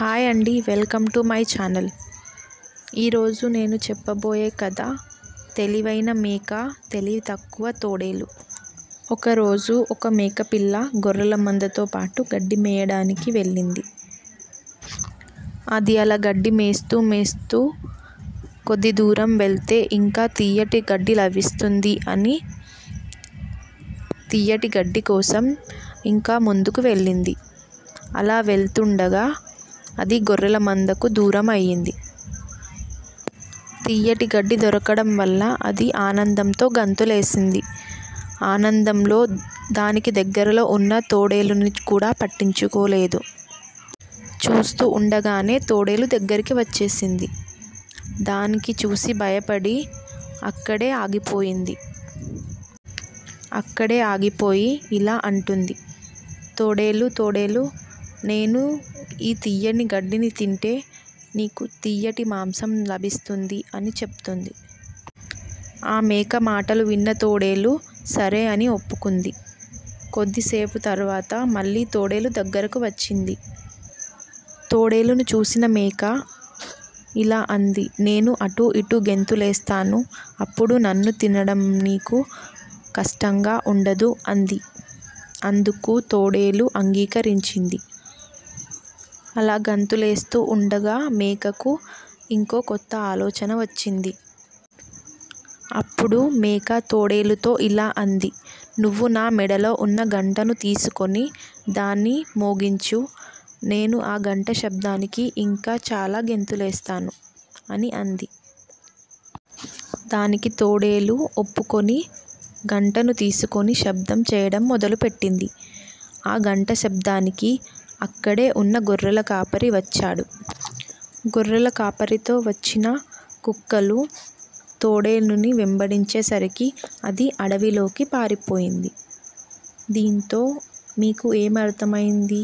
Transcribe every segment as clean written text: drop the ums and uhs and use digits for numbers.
Hi అండి, welcome to my channel. ఈరోజు నేను చెప్పబోయే కథ తెలివైన మేక, తెలివి తక్కువ తోడేలు. ఒకరోజు ఒక మేకపిల్ల గొర్రెల మందతో పాటు గడ్డి మేయడానికి వెళ్ళింది. అది అలా గడ్డి మేస్తూ కొద్ది దూరం వెళ్తే ఇంకా తీయటి గడ్డి లభిస్తుంది అని తీయటి గడ్డి కోసం ఇంకా ముందుకు వెళ్ళింది. అలా వెళ్తుండగా అది గొర్రెల మందకు దూరం అయ్యింది. తీయటి గడ్డి దొరకడం వల్ల అది ఆనందంతో గంతులేసింది. ఆనందంలో దానికి దగ్గరలో ఉన్న తోడేలుని కూడా పట్టించుకోలేదు. చూస్తూ ఉండగానే తోడేలు దగ్గరికి వచ్చేసింది. దానికి చూసి భయపడి అక్కడే ఆగిపోయి ఇలా అంటుంది: తోడేలు, నేను ఈ తీయని గడ్డిని తింటే నీకు తీయటి మాంసం లభిస్తుంది అని చెప్తుంది. ఆ మేక మాటలు విన్న తోడేలు సరే అని ఒప్పుకుంది. కొద్దిసేపు తర్వాత మళ్ళీ తోడేలు దగ్గరకు వచ్చింది. తోడేలును చూసిన మేక ఇలా అంది: నేను అటు ఇటు గెంతులేస్తాను, అప్పుడు నన్ను తినడం నీకు కష్టంగా ఉండదు అంది. అందుకు తోడేలు అంగీకరించింది. అలా గంతులేస్తూ ఉండగా మేకకు ఇంకో కొత్త ఆలోచన వచ్చింది. అప్పుడు మేక తోడేలుతో ఇలా అంది: నువ్వు నా మెడలో ఉన్న గంటను తీసుకొని దాన్ని మోగించు, నేను ఆ గంట శబ్దానికి ఇంకా చాలా గెంతులేస్తాను అని అంది. దానికి తోడేలు ఒప్పుకొని గంటను తీసుకొని శబ్దం చేయడం మొదలుపెట్టింది. ఆ గంట శబ్దానికి అక్కడే ఉన్న గొర్రెల కాపరి వచ్చాడు. గొర్రెల కాపరితో వచ్చిన కుక్కలు తోడేలుని వెంబడించేసరికి అది అడవిలోకి పారిపోయింది. దీంతో మీకు ఏమర్థమైంది?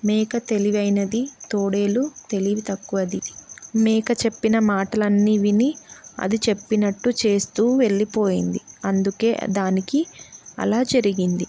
మేక తెలివైనది, తోడేలు తెలివి తక్కువది. మేక చెప్పిన మాటలన్నీ విని అది చెప్పినట్టు చేస్తూ వెళ్ళిపోయింది. అందుకే దానికి అలా జరిగింది.